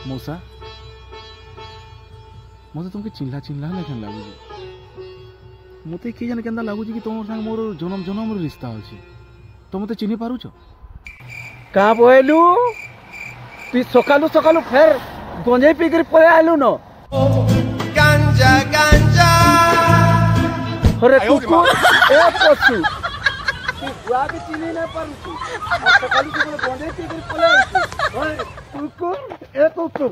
मौसा मत तुमके चिन्हला चिन्हला लेखन लगुच मत किए जाने के लगुच कि तुम संग मोर जन्म जन्म रिश्ता अच्छे तो मत चिन्ह पारुच कहाँ बोलू तु सकालू सकालू फेर गंजे पीकर पळे आलू न गांजा गांजा अरे कुकुर ए पशु तू बुआ के चिन्ह ना पारुच सकालू सकालू गंजे पीकर पळे आलू अरे कुकुर ए कुकुर